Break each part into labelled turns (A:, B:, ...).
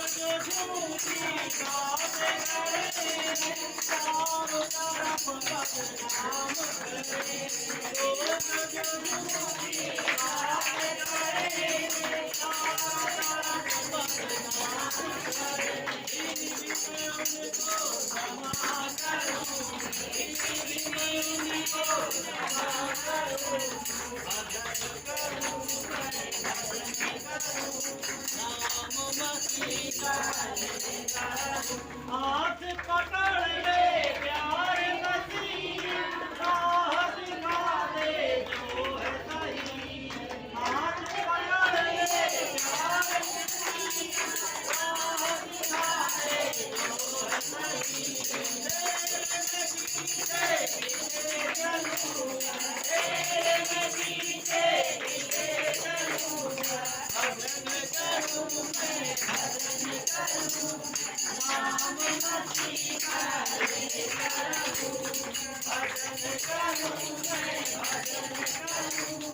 A: जो झूठी बात करे चारों तरफ बदनाम करे। जो झूठी बात करे चारों तरफ बदनाम करे। इन बिन उनको क्षमा करो, इन बिन उनको क्षमा करो। भजन करूं मैं भजन करूं, नाम मसीह का लेता रहूं। हाथ पकड़ ले प्यार मसीह, राह दिखा दे जो है सही। हाथ पकड़ ले प्यार मसीह, राह दिखा दे जो है सही। तेरे पीछे पीछे चलूं, तेरे पीछे पीछे चलूं। भजन करूं मैं भजन करूं, नाम मसीह का लेता रहूं। भजन करूं मैं भजन करूं,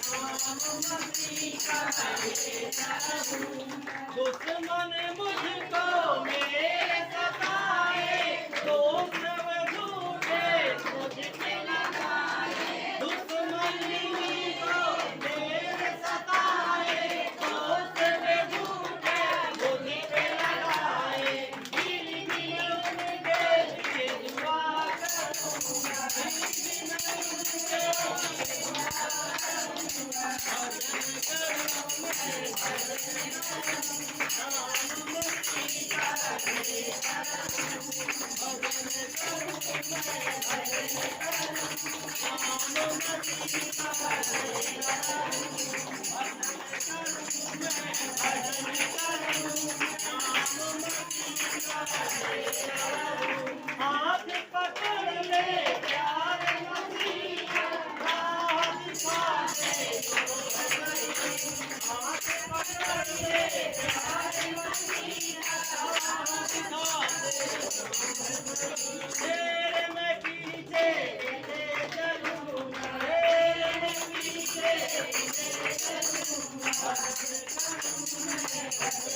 A: नाम मसीह का लेता रहूं। दुश्मन मुझको मेरे सताए, दोस्त व झूठे मुझ पे लगाए। दुश्मन मुझको मेरे सताए, दोस्त व झूठे मुझ पे लगाए। इन बिन उनके लिए दुआ करूंगा, इन बिन उनके लिए दुआ करूंगा। भजन करूं मैं भजन करूं, नाम मसीह का लेता रहूं। भजन करूं मैं भजन करूं, नाम मसीह का लेता रहूं। भजन करूं मैं भजन करूं, नाम मसीह का लेता रहूं। हाथ पकड़ ले प्यार मसीह, राह दिखा दे जो है सही। हाथ पकड़ ले प्यार मसीह, राह दिखा दे जो है सही। तेरे मैं पीछे पीछे चलूंगा, तेरे मैं पीछे पीछे चलूंगा। भजन करूं मैं भजन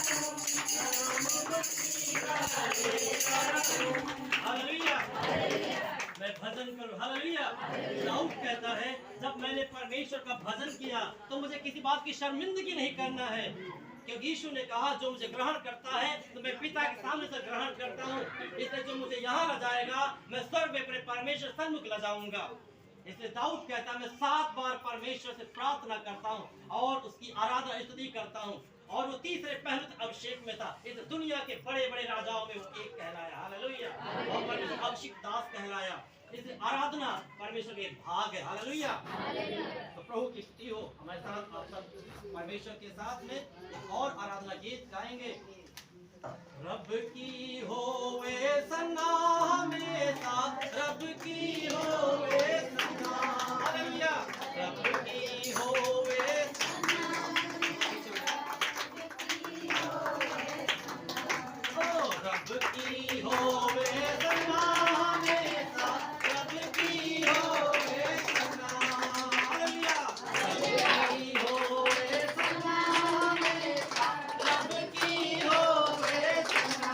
A: करूं, नाम मसीह का लेता रहूं। हालेलुया। मैं भजन करूं। हालेलुया। दाऊद कहता है, जब मैंने परमेश्वर का भजन किया तो मुझे किसी बात की शर्मिंदगी नहीं करना है, क्योंकि यीशु ने कहा जो मुझे ग्रहण करता है तो मैं पिता के सामने से ग्रहण करता हूँ। इसलिए जो मुझे यहाँ ला जाएगा मैं स्वर्ग में अपने परमेश्वर सन्मुख ला जाऊंगा। इसलिए दाऊद कहता है, मैं 7 बार परमेश्वर से प्रार्थना करता हूँ और उसकी आराधना स्तुति करता हूँ। और वो तीसरे पहलू अभिषेक में था। इस दुनिया के बड़े बड़े राजाओं में वो एक कहलाया। हालेलुया। और परमेश्वर अभिषेक दास कहलाया। इसलिए आराधना परमेश्वर के एक भाग है। हालेलुया। तो प्रभु की स्तुति हो। हमारे साथ आप सब परमेश्वर के साथ में एक और आराधना गीत गाएंगे। रब की होवे सना हमेशा, रब की होवे सना। हालेलुया। रब की होवे रब की होवे सना हमेशा, रब की होवे सना। हालेलुया। रब की होवे सना हमेशा, रब की होवे सना।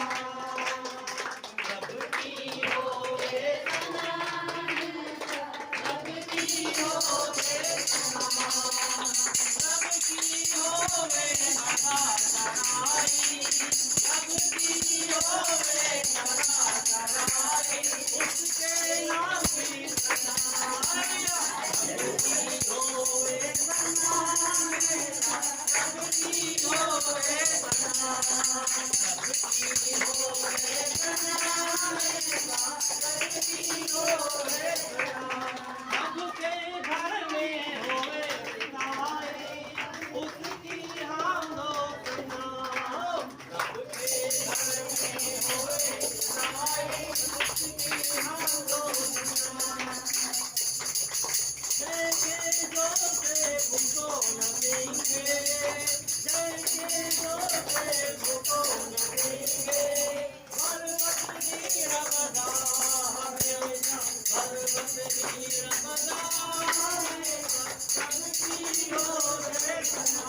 A: रब की होवे सना हमेशा, रब की होवे सना। रब की होवे सना सनाई, रब की होवे सना सनाई, उसके नाम की सनाई। रब की होवे सना हमेशा, रब की होवे सना। रब की होवे सना हमेशा, रब की होवे सना। प्रभु के घर में होवे सितारे, उसकी हामदो सुनाओ। प्रभु के घर में होवे सितारे, उसकी हामदो सुनाओ। जय के जोते भूखो न देंगे, जय के जोते भूखो न देंगे। पर्वत वीर बजा हमेशा, पर्वत वीर बजा हमेशा, रब की होवे सना।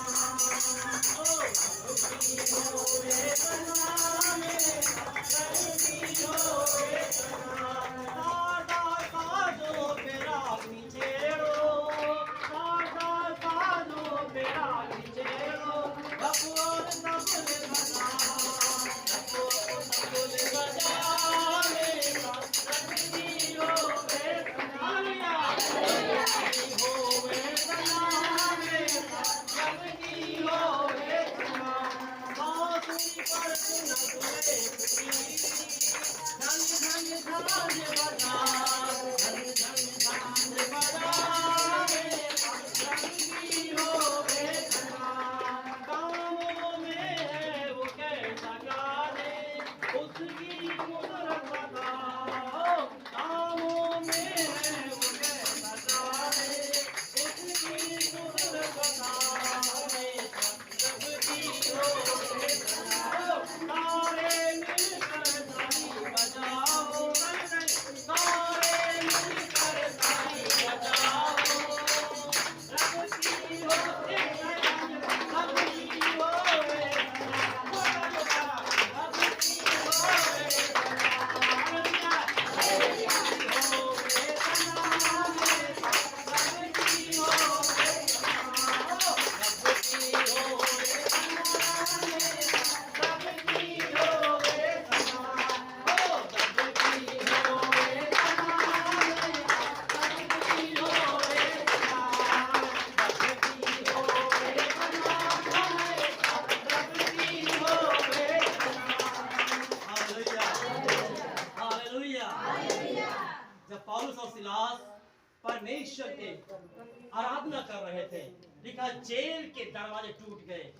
A: आराधना कर रहे थे, लिखा जेल के दरवाजे टूट गए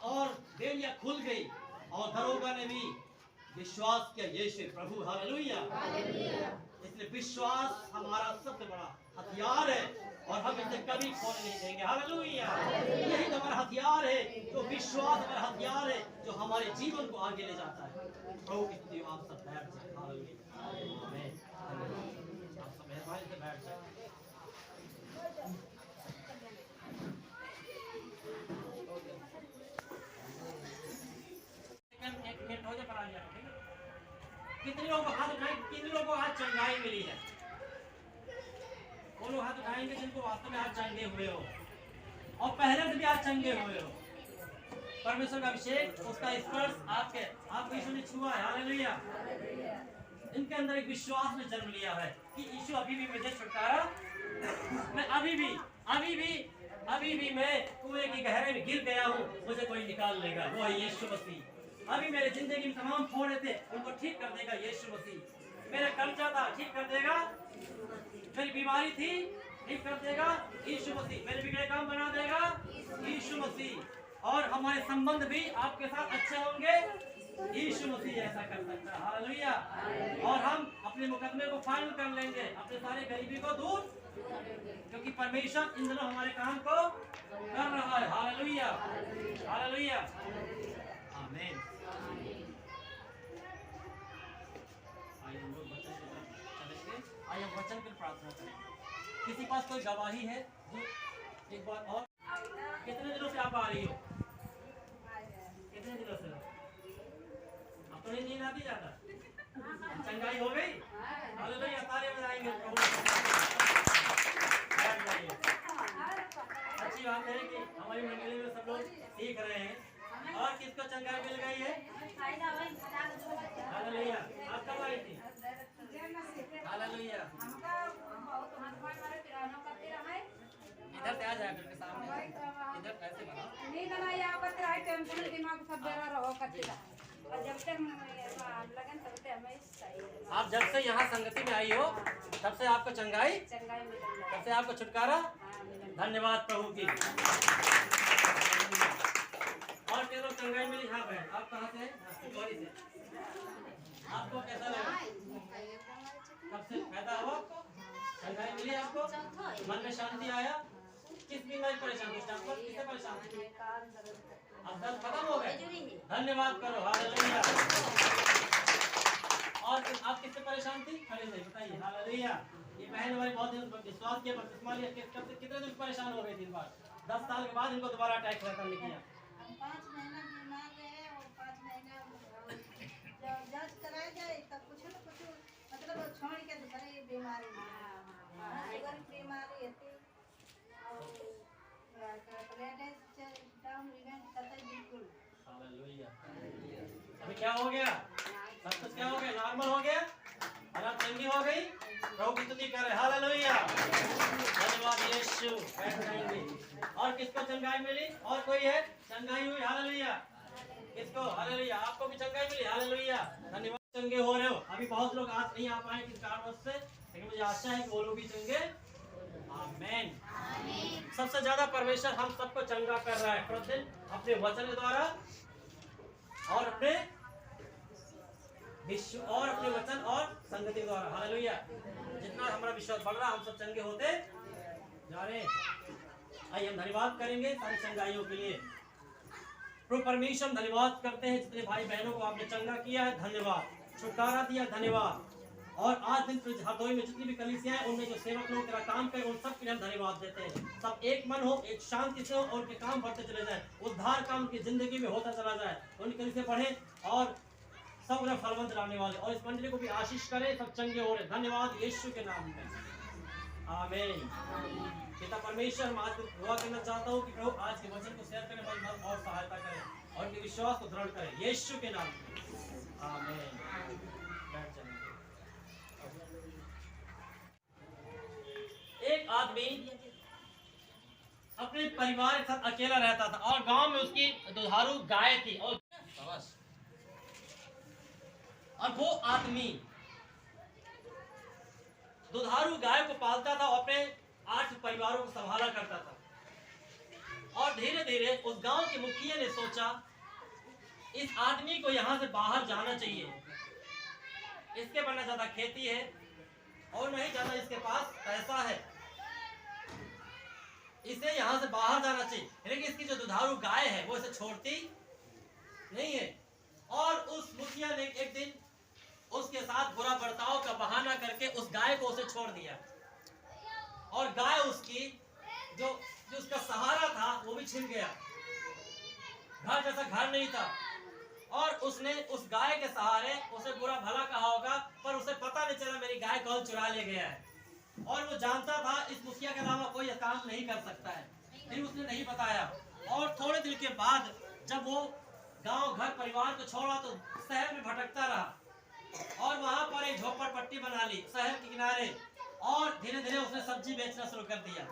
A: और देवलियां खुल गई और दरोगा ने भी विश्वास किया यीशु प्रभु। हालेलुया। इसलिए विश्वास हमारा सबसे बड़ा हथियार है और हम इसे कभी खोने नहीं देंगे। हालेलुया। यही तो हमारा हथियार है, जो विश्वास हमारा हथियार है, जो हमारे जीवन को आगे ले जाता है। प्रभु की स्तुति। आप सब बैठ जाए। हालेलुया। आमीन। आप सब मेहरबानी से बैठ जाए। एक मिनट हो जाए पर आ जाए। कितने लोगों को हाथ उठाए, कितने लोगों को आज चंगाई मिली है? वो लोग हाथ उठाएंगे जिनको वास्तव में आज चंगे हुए हो और पहले से भी आज चंगे हुए हो। परमेश्वर का अभिषेक, उसका स्पर्श आपको यीशु ने छुआ है। हालेलुया। इनके अंदर एक विश्वास ने जन्म लिया है कि यीशु अभी भी मुझे छुटकारा, मैं अभी भी मैं कुएं की गहराई में गिर गया हूँ, मुझे कोई निकाल लेगा, वो है यीशु मसीह। अभी मेरे जिंदगी में तमाम फोड़े थे, उनको ठीक कर देगा यीशु मसीह। मेरा कर्जा था, ठीक कर देगा। मेरी बीमारी थी, ठीक कर देगा यीशु मसीह। मेरे बिगड़े काम बना देगा यीशु मसीह। और हमारे संबंध भी आपके साथ अच्छे होंगे, यीशु मसीह ऐसा कर सकता है। हालेलुया। और हम अपने मुकदमे को फाइनल कर लेंगे, अपने सारे गरीबी को दूर, क्योंकि परमेश्वर इन दिनों हमारे काम को कर रहा है। हालेलुया। हालेलुया। आमीन। आइए हम लोग वचन की तरफ चलेंगे। आइए हम वचन की प्रार्थना करें। किसी पास कोई गवाही है जो एक बार और? कितने दिनों से आप आ रही हो? कितने दिनों से? अब तो नींद आती ज्यादा? चंगाई हो गई? हालेलुया। तालियां बजाएंगे प्रभु। अच्छी बात है कि हमारी मंडली में सब लोग सीख रहे हैं। और किसको चंगाई मिल गई है? हालेलुया। आप कब आई थी? हालेलुया। इधर से आ जाए करके सामने, इधर कैसे बना?
B: नहीं बना, यहाँ करते रहे टेंशन दिमाग सब बेरा रहो करते रहे। और जब तक लगन तब तक हमें सही।
A: आप जब से यहाँ संगति में आई हो तब से आपको चंगाई
B: मिला,
A: तब से आपको छुटकारा। धन्यवाद प्रभु की। और के लोग चंगाई मिली। हाँ बहन, आप कहाँ से? से। आपको कैसा लगा? कब से फायदा हुआ? चंगाई मिली आपको? मन में शांति आया? किस बीमारी परेशान थे? किससे परेशान थे? अब दर्द खत्म हो गए? धन्यवाद करो। हालेलुया। और आप किससे परेशान थी? खड़े से बताइए। हालेलुया। ये बहन हमारी बहुत दिन विश्वास किया, बपतिस्मा लिया। कितने दिन परेशान हो गए? 3 बार 10 साल के बाद इनको दोबारा अटैक करने किया।
C: 5 महीना बीमार रहे और 5 महीना जब जांच कराई जाए तब कुछ न कुछ मतलब छोड़ के दूसरी बीमारी शुगर की बीमारी थी और प्लेटलेट डाउन इवेंट करते बिल्कुल।
A: हालेलुया। अभी क्या हो गया? सब कुछ क्या हो गया? नॉर्मल हो गया और आप चंगी हो गई। प्रभु की स्तुति करें। हालेलुया। धन्यवाद यीशु। बैठ जाएंगे। और किसको चंगाई मिली? और कोई है? चंगाई हुई? हालेलुया। किसको? हालेलुया। आपको भी चंगाई मिली? हालेलुया। धन्यवाद। चंगे हो रहे हो। अभी बहुत लोग आज नहीं आ पाए किस कारणवश से, लेकिन मुझे आशा है कि वो लोग भी चंगे। आमीन। सबसे ज्यादा परमेश्वर हम सबको चंगा कर रहा है प्रतिदिन अपने वचन द्वारा और अपने विश्व और अपने वचन और संगति द्वारा। हालेलुया। जितना हमारा विश्वास बढ़ रहा, हम सब चंगे होते जा रहे हैं। आइए हम धन्यवाद करेंगे सारी चंगाइयों के लिए। प्रभु परमेश्वर धन्यवाद करते हैं जितने भाई बहनों को आपने चंगा किया है। धन्यवाद। छुटकारा दिया। धन्यवाद। और आज दिन हरदोई में जितनी भी कलीसियां हैं, उनमें जो सेवक लोग तेरा काम करें, उन सब के लिए हम धन्यवाद देते हैं। सब एक मन हो, एक शांति से हो और उनके काम बढ़ते चले जाए। उद्धार काम उनकी जिंदगी में होता चला जाए। उनकी कलीसिया बढ़े और सब उन्हें फलवंत लाने वाले, और इस मंडली को भी आशीष करे। सब चंगे हो रहे। धन्यवाद यीशु के नाम में। आमीन। पिता परमेश्वर, मैं आज दुआ करना चाहता हूँ कि प्रभु आज के वचन को शेयर करने वाली और सहायता करें और उनके विश्वास को दृढ़ करें यीशु के नाम में। आमीन। एक आदमी अपने परिवार के साथ अकेला रहता था और गांव में उसकी दुधारू गाय थी। और वो आदमी दुधारू गाय को पालता था और अपने 8 परिवारों को संभाला करता था। और धीरे धीरे उस गांव के मुखिया ने सोचा इस आदमी को यहाँ से बाहर जाना चाहिए, इसके पास न ज्यादा खेती है और नहीं ज्यादा इसके पास पैसा है, इसे यहाँ से बाहर जाना चाहिए। लेकिन इसकी जो दुधारू गाय है वो इसे छोड़ती नहीं है। और उस मुखिया ने एक दिन उसके साथ बुरा बर्ताव का बहाना करके उस गाय को उसे छोड़ दिया और गाय उसकी जो उसका सहारा था वो भी छिन गया। घर जैसा घर नहीं था और उसने उस गाय के सहारे उसे बुरा भला कहा होगा, पर उसे पता नहीं चला मेरी गाय कौन चुरा ले गया है। और वो जानता था इस मुखिया के अलावा कोई काम नहीं कर सकता है, फिर उसने नहीं बताया। और थोड़े दिन के बाद जब वो गांव घर परिवार को छोड़ा तो शहर में भटकता रहा और वहां पर एक झोपड़पट्टी बना ली शहर के किनारे। और धीरे धीरे उसने सब्जी बेचना शुरू कर दिया,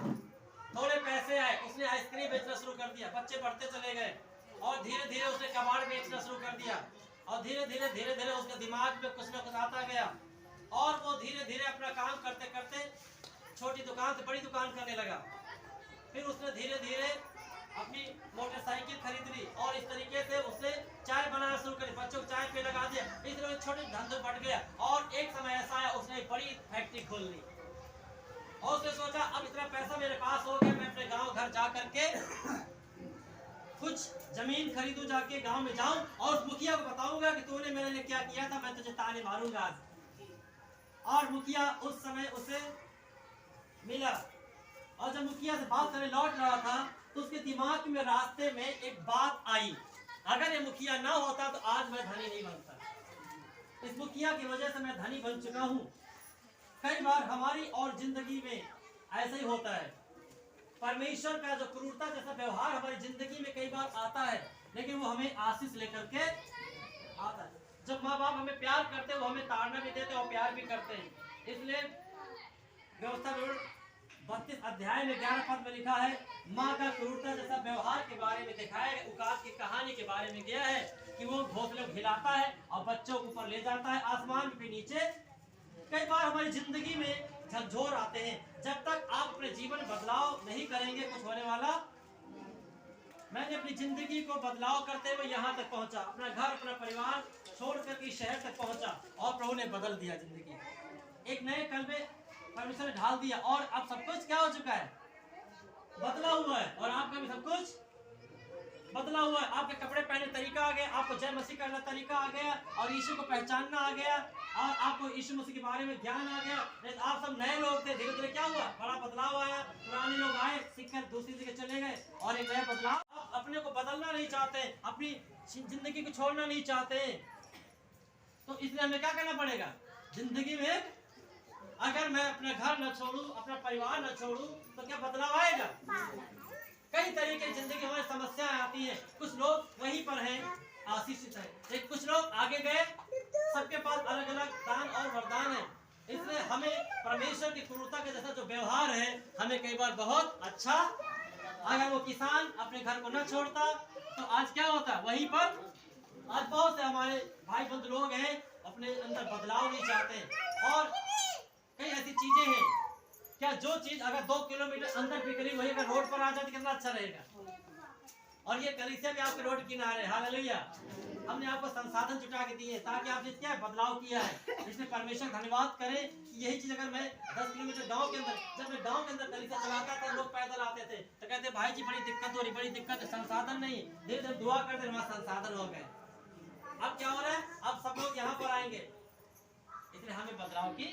A: थोड़े पैसे आए, उसने आइसक्रीम बेचना शुरू कर दिया, बच्चे बढ़ते चले गए और धीरे धीरे उसने कबाड़ बेचना शुरू कर दिया। और धीरे धीरे उसके दिमाग में कुछ न कुछ आता गया और वो धीरे धीरे अपना काम करते करते छोटी दुकान से बड़ी दुकान करने लगा। फिर उसने धीरे धीरे अपनी मोटरसाइकिल खरीद ली और इस तरीके से उसने चाय बनाना शुरू करी, बच्चों को चाय पे लगा दिया। इस तरह छोटे धंधे बढ़ गया और एक समय ऐसा आया उसने एक बड़ी फैक्ट्री खोल ली और उसने सोचा अब इतना पैसा मेरे पास हो गया, मैं अपने गांव घर जा करके कुछ जमीन खरीदूं, जाके गांव में जाऊं और उस मुखिया को बताऊंगा कि तूने मेरे लिए क्या किया था, मैं तुझे ताने मारूंगा आज। और मुखिया उस समय उसे मिला और जब मुखिया से बात करने लौट रहा था तो उसके दिमाग में रास्ते में एक बात आई, अगर ये मुखिया ना होता तो आज मैं धनी नहीं बनता। इस मुखिया की वजह से मैं धनी बन चुका हूँ। कई बार हमारी और जिंदगी में ऐसा ही होता है, परमेश्वर का जो क्रूरता जैसा व्यवहार हमारी जिंदगी में कई बार आता है, लेकिन वो हमें आशीष लेकर के आता है। जब माँ बाप हमें प्यार करते हैं वो हमें ताड़ना भी देते हैं और प्यार भी करते हैं। इसलिए व्यवस्था विवरण 32 अध्याय में 11 पद में लिखा है, माँ का क्रूरता जैसा व्यवहार के बारे में दिखाया गया। उकाब की कहानी के बारे में गया है कि वो घोंसले को हिलाता है और बच्चों को ऊपर ले जाता है आसमान के नीचे। कई बार हमारी जिंदगी में झकझोर आते हैं, जब तक आप अपने जीवन बदलाव नहीं करेंगे कुछ होने वाला। मैंने अपनी जिंदगी को बदलाव करते हुए यहाँ तक पहुँचा, अपना घर अपना परिवार छोड़ कर इस शहर तक पहुँचा और प्रभु ने बदल दिया जिंदगी, एक नए कल में परमेश्वर ने ढाल दिया और अब सब कुछ क्या हो चुका है, बदला हुआ है। और आपका भी सब कुछ बदला हुआ है। आपके कपड़े पहनने तरीका आ गया, आपको जय मसीह करना तरीका आ गया और यीशु को पहचानना आ गया और आपको यीशु मसीह के बारे में ज्ञान आ गया। आप सब नए लोग थे, धीरे धीरे क्या हुआ, बड़ा बदलाव आया। पुराने लोग आए सीखकर दूसरी जगह चले गए और एक नया बदलाव। आप अपने को बदलना नहीं चाहते, अपनी जिंदगी को छोड़ना नहीं चाहते, तो इसलिए हमें क्या करना पड़ेगा जिंदगी में। अगर मैं अपना घर न छोड़ूं, अपना परिवार न छोड़ूं, तो क्या बदलाव आएगा। कई तरीके की जिंदगी हमारी समस्याएं आती हैं। कुछ लोग वहीं पर हैं, आशीषित है, लेकिन कुछ लोग आगे गए, सबके पास अलग अलग दान और वरदान है। इसलिए हमें परमेश्वर की क्रूरता के जैसा जो व्यवहार है हमें कई बार बहुत अच्छा। अगर वो किसान अपने घर को न छोड़ता तो आज क्या होता, वहीं पर आज बहुत से हमारे भाई बंधु लोग हैं अपने अंदर बदलाव नहीं चाहते। और कई ऐसी चीजें हैं, क्या जो चीज अगर 2 किलोमीटर अंदर बिक वही अगर रोड पर आ जाए तो कितना अच्छा रहेगा। और ये कलीसिया भी आपके रोड किनारे, हालेलुया, हमने आपको संसाधन जुटा के दिए ताकि आपने क्या बदलाव किया है। इसमें परमेश्वर धन्यवाद करें कि यही चीज अगर मैं 10 किलोमीटर गांव के अंदर, जब मैं गांव के अंदर कलीसिया चलाता था, लोग पैदल आते थे तो कहते भाई जी बड़ी दिक्कत हो रही, बड़ी दिक्कत है, संसाधन नहीं। धीरे धीरे दुआ करते वहां संसाधन हो गए। अब क्या हो रहा है, अब सब लोग यहाँ पर आएंगे। इसलिए हमें बदलाव की